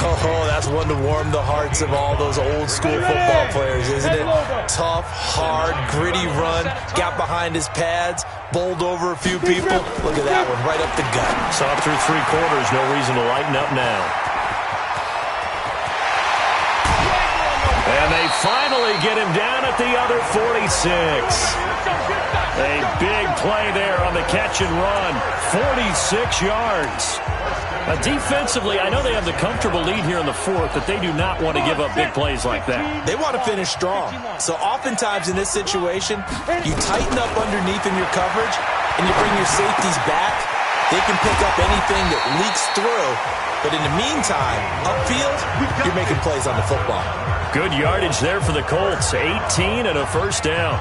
Oh, that's one to warm the hearts of all those old-school football players, isn't it? Tough, hard, gritty run. Got behind his pads, bowled over a few people. Look at that one, right up the gut. Saw through 3 quarters. No reason to lighten up now. And they finally get him down at the other 46. A big play there on the catch and run. 46 yards. Defensively, I know they have the comfortable lead here in the 4th, but they do not want to give up big plays like that. They want to finish strong. So oftentimes in this situation, you tighten up underneath in your coverage, and you bring your safeties back. They can pick up anything that leaks through. But in the meantime, upfield, you're making plays on the football. Good yardage there for the Colts. 18 and a first down.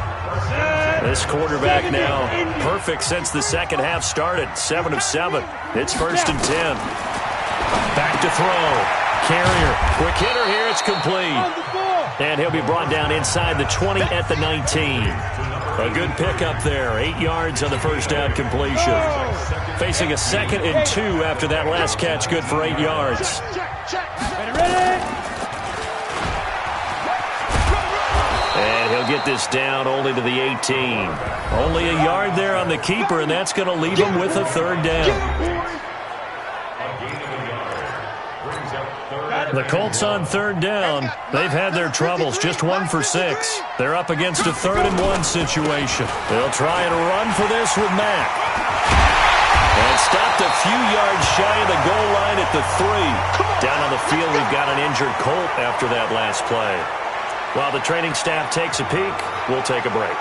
This quarterback now perfect since the second half started. 7 of 7. It's 1st and 10. Back to throw. Carrier. Quick hitter here. It's complete. And he'll be brought down inside the 20 at the 19. A good pickup there. 8 yards on the first down completion. Facing a 2nd and 2 after that last catch. Good for 8 yards. And he'll get this down only to the 18. Only a yard there on the keeper, and that's going to leave him with a 3rd down. The Colts on 3rd down. They've had their troubles, just 1 for 6. They're up against a 3rd and 1 situation. They'll try and run for this with Mack. And stopped a few yards shy of the goal line at the 3. Down on the field, we've got an injured Colt after that last play. While the training staff takes a peek, we'll take a break.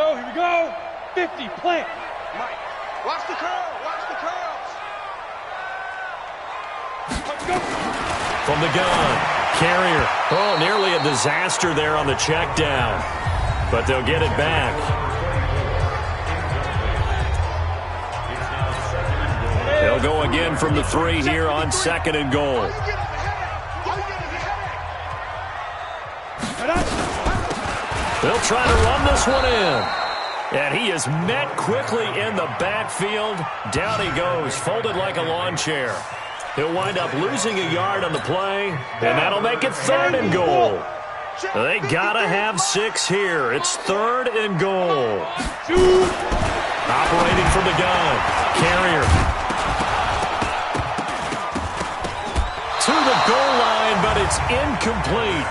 go, here we go. 50, plant. Mike, watch the curl, watch the curls. Let's go. From the gun, Carrier. Oh, nearly a disaster there on the check down. But they'll get it back. They'll go again from the 3 here on 2nd and goal. They'll try to run this one in. And he is met quickly in the backfield. Down he goes, folded like a lawn chair. He'll wind up losing a yard on the play, and that'll make it 3rd and goal. They gotta have 6 here. It's 3rd and goal. Operating from the gun, Carrier. To the goal line, but it's incomplete.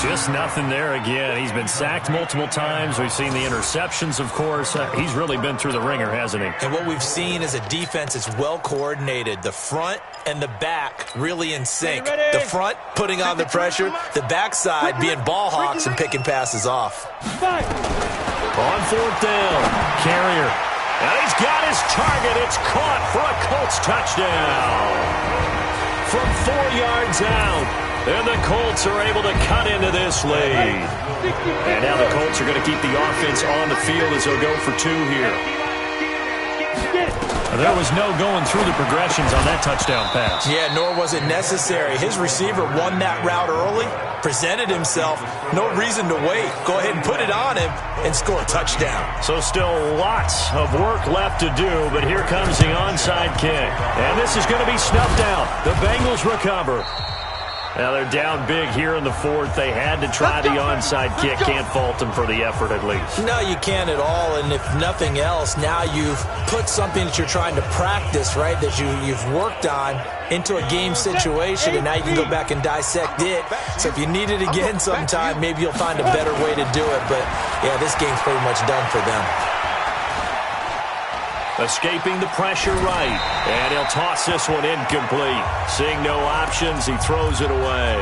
Just nothing there again. He's been sacked multiple times. We've seen the interceptions, of course. He's really been through the ringer, hasn't he? And what we've seen is a defense that's well coordinated. The front and the back really in sync. The front putting on the pressure, the backside being ball hawks and picking passes off. On 4th down, Carrier. And he's got his target. It's caught for a Colts touchdown. From 4 yards out. And the Colts are able to cut into this lead. And now the Colts are going to keep the offense on the field as they'll go for 2 here. There was no going through the progressions on that touchdown pass. Yeah, nor was it necessary. His receiver won that route early, presented himself. No reason to wait. Go ahead and put it on him and score a touchdown. So still lots of work left to do, but here comes the onside kick. And this is going to be snuffed out. The Bengals recover. Now they're down big here in the 4th. They had to try the onside kick. Can't fault them for the effort at least. No, you can't at all. And if nothing else, now you've put something that you're trying to practice, right, that you've worked on into a game situation, and now you can go back and dissect it. So if you need it again sometime, maybe you'll find a better way to do it. But, yeah, this game's pretty much done for them. Escaping the pressure right. And he'll toss this one incomplete. Seeing no options, he throws it away.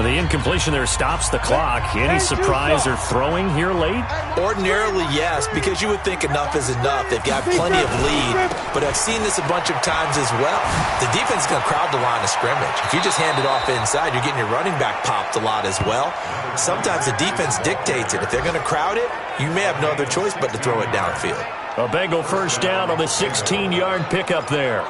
The incompletion there stops the clock. Any surprise they're throwing here late? Ordinarily, yes, because you would think enough is enough. They've got plenty of lead, but I've seen this a bunch of times as well. The defense is going to crowd the line of scrimmage. If you just hand it off inside, you're getting your running back popped a lot as well. Sometimes the defense dictates it. If they're going to crowd it, you may have no other choice but to throw it downfield. A Bengal first down on the 16-yard pickup there.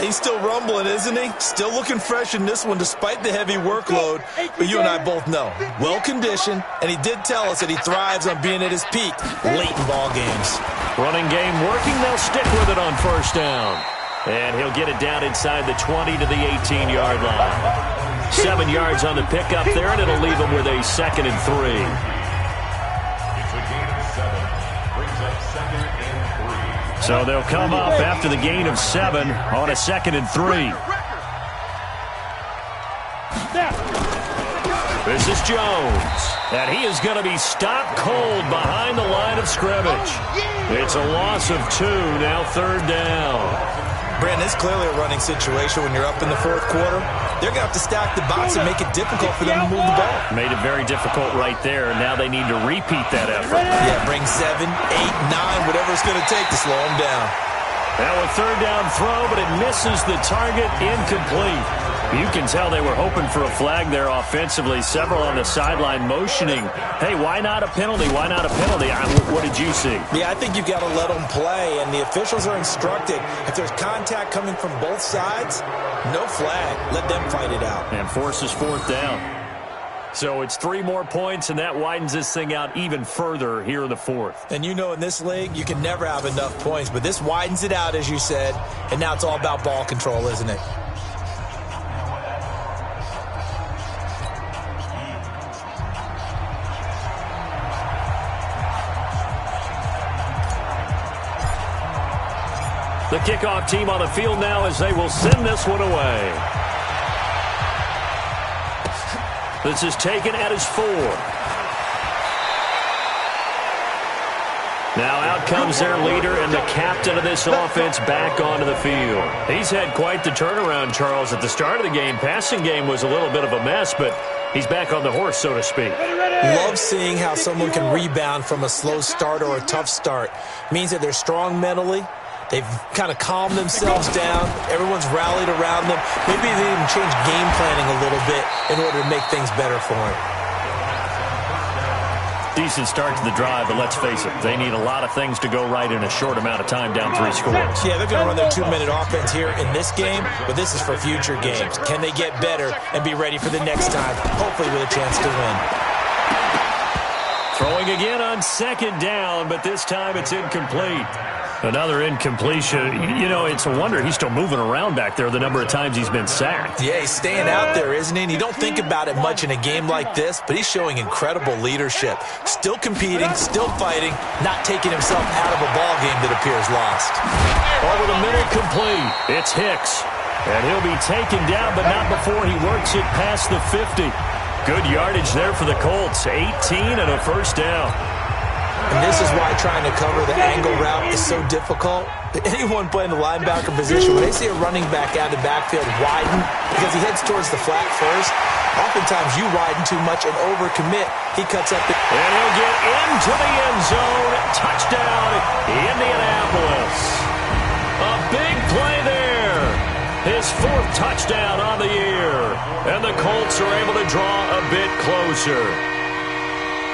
He's still rumbling, isn't he? Still looking fresh in this one despite the heavy workload. But you and I both know, well-conditioned, and he did tell us that he thrives on being at his peak late in ball games. Running game working. They'll stick with it on first down. And he'll get it down inside the 20 to the 18-yard line. 7 yards on the pickup there, and it'll leave him with a 2nd and 3. So they'll come up after the gain of 7 on a 2nd and 3. This is Jones. And he is going to be stopped cold behind the line of scrimmage. It's a loss of 2, now 3rd down. Brandon, it's clearly a running situation when you're up in the 4th quarter. They're going to have to stack the box and make it difficult for them to move the ball. Made it very difficult right there. Now they need to repeat that effort. Yeah, bring 7, 8, 9, whatever it's going to take to slow them down. Now a 3rd down throw, but it misses the target, incomplete. You can tell they were hoping for a flag there offensively. Several on the sideline motioning, hey, why not a penalty? Why not a penalty? What did you see? Yeah, I think you've got to let them play, and the officials are instructed. If there's contact coming from both sides, no flag. Let them fight it out. And forces 4th down. So it's 3 more points, and that widens this thing out even further here in the 4th. And you know in this league, you can never have enough points, but this widens it out, as you said, and now it's all about ball control, isn't it? The kickoff team on the field now as they will send this one away. This is taken at his 4. Now out comes their leader and the captain of this offense back onto the field. He's had quite the turnaround, Charles. At the start of the game, passing game was a little bit of a mess, but He's back on the horse, so to speak. Love seeing how someone can rebound from a slow start or a tough start. Means that they're strong mentally. They've kind of calmed themselves down. Everyone's rallied around them. Maybe they even change game planning a little bit in order to make things better for them. Decent start to the drive, but let's face it, they need a lot of things to go right in a short amount of time, down 3 scores. Yeah, they're going to run their 2-minute offense here in this game, but this is for future games. Can they get better and be ready for the next time, hopefully with a chance to win? Throwing again on 2nd down, but this time it's incomplete. Another incompletion. You know, it's a wonder he's still moving around back there the number of times he's been sacked. Yeah, he's staying out there, isn't he? And you don't think about it much in a game like this, but he's showing incredible leadership. Still competing, still fighting, not taking himself out of a ball game that appears lost. Over the middle, complete. It's Hicks. And he'll be taken down, but not before he works it past the 50. Good yardage there for the Colts. 18 and a first down. And this is why trying to cover the angle route is so difficult. Anyone playing the linebacker position, when they see a running back out of the backfield widen because he heads towards the flat first, oftentimes you widen too much and overcommit. He cuts up. And he'll get into the end zone. Touchdown, Indianapolis. A big play there. His 4th touchdown on the year. And the Colts are able to draw a bit closer.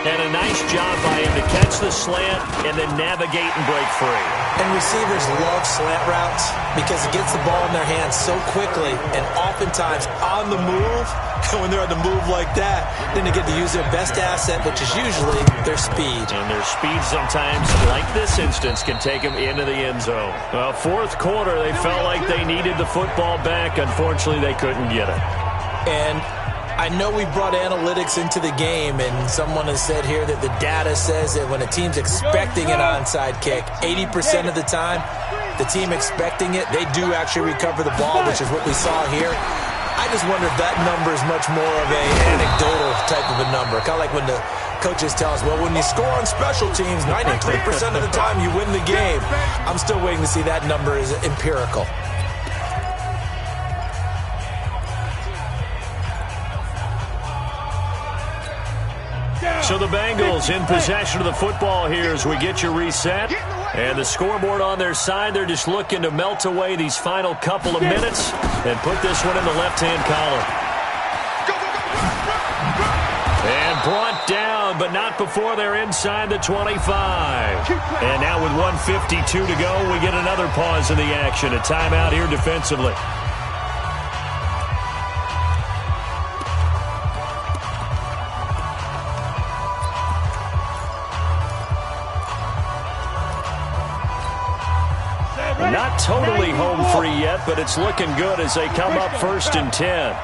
And a nice job by him to catch the slant and then navigate and break free. And receivers love slant routes because it gets the ball in their hands so quickly and oftentimes on the move. When they're on the move like that, then they get to use their best asset, which is usually their speed. And their speed sometimes, like this instance, can take them into the end zone. Well, 4th quarter, they felt like they needed the football back. Unfortunately, they couldn't get it. And I know we brought analytics into the game, and someone has said here that the data says that when a team's expecting an onside kick, 80% of the time, the team expecting it, they do actually recover the ball, which is what we saw here. I just wonder if that number is much more of an anecdotal type of a number. Kind of like when the coaches tell us, well, when you score on special teams, 93% of the time you win the game. I'm still waiting to see that number is empirical. So the Bengals in possession of the football here as we get you reset. And the scoreboard on their side, they're just looking to melt away these final couple of minutes and put this one in the left-hand column. And brought down, but not before they're inside the 25. And now with 1:52 to go, we get another pause in the action. A timeout here defensively. Not totally home free yet, but it's looking good as they come up 1st and 10.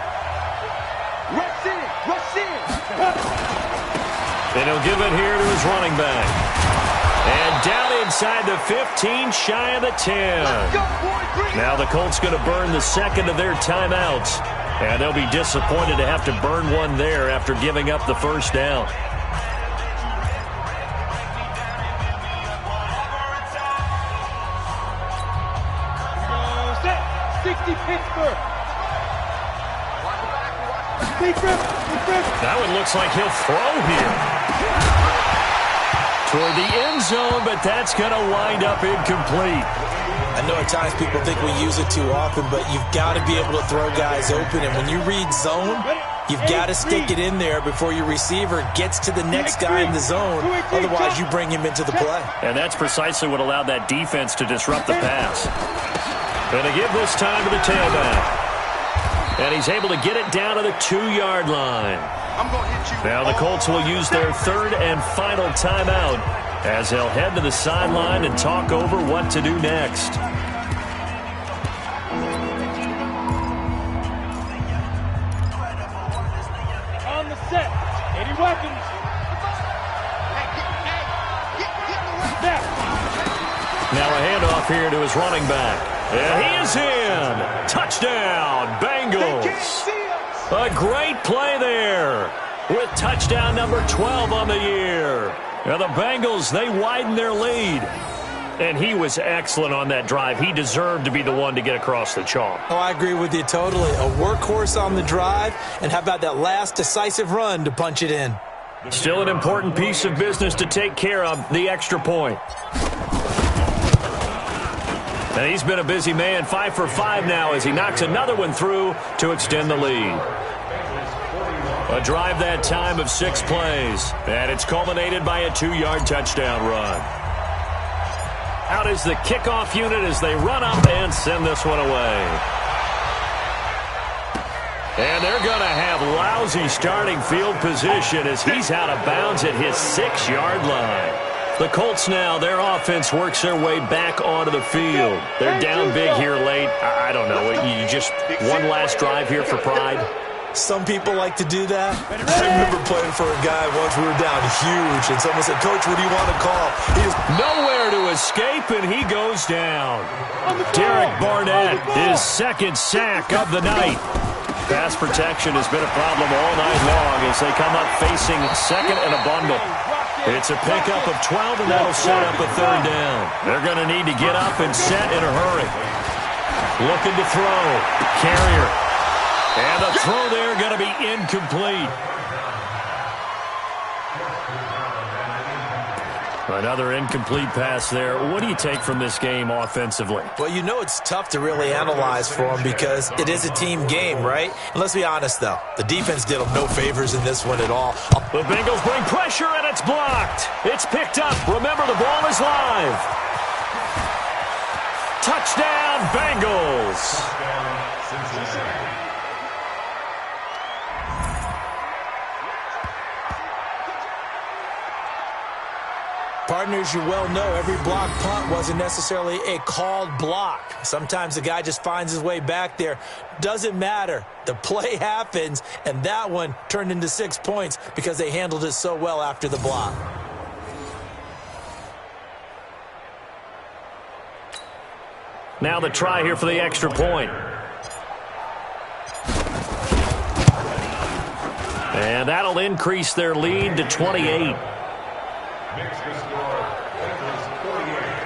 And he'll give it here to his running back. And down inside the 15, shy of the 10. Now the Colts going to burn the 2nd of their timeouts. And they'll be disappointed to have to burn one there after giving up the 1st down. Pittsburgh. That one looks like he'll throw here. Toward the end zone, but that's going to wind up incomplete. I know at times people think we use it too often, but you've got to be able to throw guys open. And when you read zone, you've got to stick it in there before your receiver gets to the next guy in the zone. Otherwise, you bring him into the play. And that's precisely what allowed that defense to disrupt the pass. And to give this time to the tailback. And he's able to get it down to the 2-yard line. Now the Colts will use their 3rd and final timeout as they'll head to the sideline and talk over what to do next. On the set. 80 weapons. Now a handoff here to his running back. And he is in. Touchdown, Bengals. A great play there with touchdown number 12 on the year. And the Bengals, they widen their lead. And he was excellent on that drive. He deserved to be the one to get across the chalk. Oh, I agree with you totally. A workhorse on the drive, and how about that last decisive run to punch it in? Still an important piece of business to take care of, the extra point. And he's been a busy man, 5 for 5 now as he knocks another one through to extend the lead. A drive that time of 6 plays, and it's culminated by a 2-yard touchdown run. Out is the kickoff unit as they run up and send this one away. And they're going to have lousy starting field position as he's out of bounds at his 6-yard line. The Colts now, their offense works their way back onto the field. They're down big here late. I don't know. You just one last drive here for pride? Some people like to do that. I remember playing for a guy once. We were down huge, and someone said, "Coach, what do you want to call?" He just nowhere to escape, and he goes down. Derek Barnett, his second sack of the night. Pass protection has been a problem all night long as they come up facing second and a bundle. It's a pickup of 12, and that'll set up a 3rd down. They're going to need to get up and set in a hurry. Looking to throw. Carrier. And the throw there going to be incomplete. Another incomplete pass there. What do you take from this game offensively? Well, you know it's tough to really analyze for them because it is a team game, right? And let's be honest, though. The defense did them no favors in this one at all. The Bengals bring pressure, and it's blocked. It's picked up. Remember, the ball is live. Touchdown, Bengals. Partners, you well know every block punt wasn't necessarily a called block. Sometimes the guy just finds his way back there. Doesn't matter. The play happens, and that one turned into 6 points because they handled it so well after the block. Now the try here for the extra point. And that'll increase their lead to 28.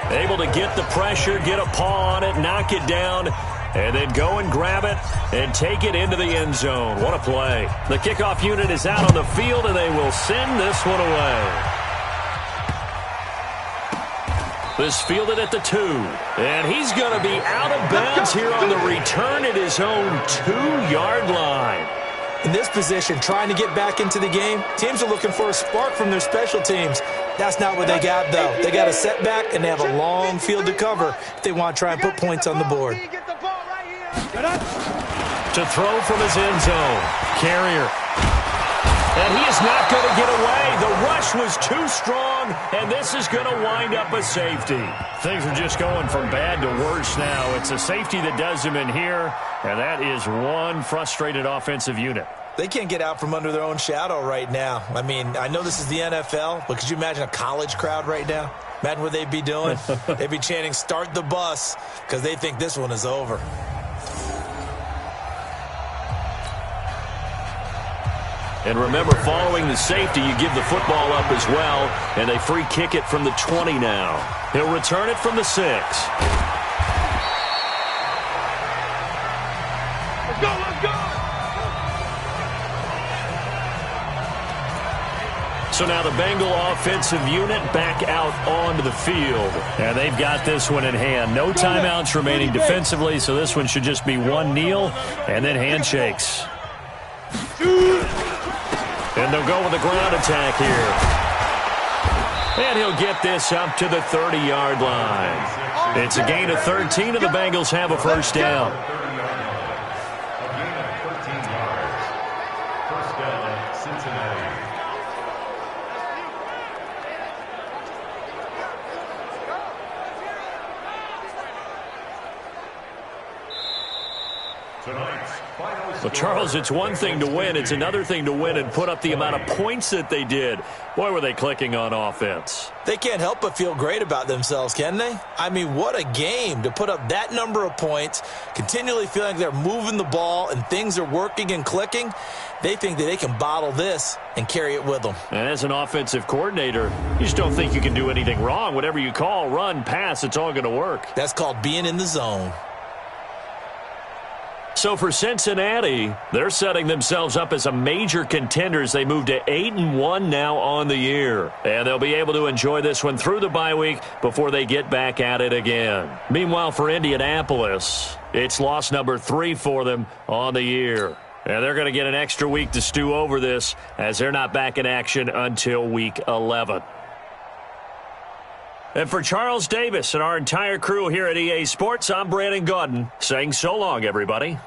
Able to get the pressure, get a paw on it, knock it down, and then go and grab it and take it into the end zone. What a play. The kickoff unit is out on the field, and they will send this one away. This fielded at the 2, and he's going to be out of bounds here on the return at his own 2-yard line. In this position, trying to get back into the game, teams are looking for a spark from their special teams. That's not what they got, though. They got a setback, and they have a long field to cover if they want to try and put points on the board. To throw from his end zone. Carrier. And he is not going to get away. The rush was too strong, and this is going to wind up a safety. Things are just going from bad to worse now. It's a safety that does him in here, and that is one frustrated offensive unit. They can't get out from under their own shadow right now. I mean, I know this is the NFL, but could you imagine a college crowd right now? Imagine what they'd be doing. They'd be chanting, "Start the bus," because they think this one is over. And remember, following the safety, you give the football up as well, and they free kick it from the 20 now. He'll return it from the 6. Let's go, let's go! So now the Bengal offensive unit back out onto the field. And they've got this one in hand. No timeouts remaining defensively, so this one should just be one kneel and then handshakes. And they'll go with the ground attack here. And he'll get this up to the 30-yard line. It's a gain of 13, and the Bengals have a first down. Well, Charles, it's one thing to win. It's another thing to win and put up the amount of points that they did. Boy, were they clicking on offense. They can't help but feel great about themselves, can they? I mean, what a game to put up that number of points, continually feeling like they're moving the ball and things are working and clicking. They think that they can bottle this and carry it with them. And as an offensive coordinator, you just don't think you can do anything wrong. Whatever you call, run, pass, it's all going to work. That's called being in the zone. So for Cincinnati, they're setting themselves up as a major contender as they move to 8-1 now on the year. And they'll be able to enjoy this one through the bye week before they get back at it again. Meanwhile, for Indianapolis, it's loss number 3 for them on the year. And they're going to get an extra week to stew over this as they're not back in action until week 11. And for Charles Davis and our entire crew here at EA Sports, I'm Brandon Gaudin saying so long, everybody.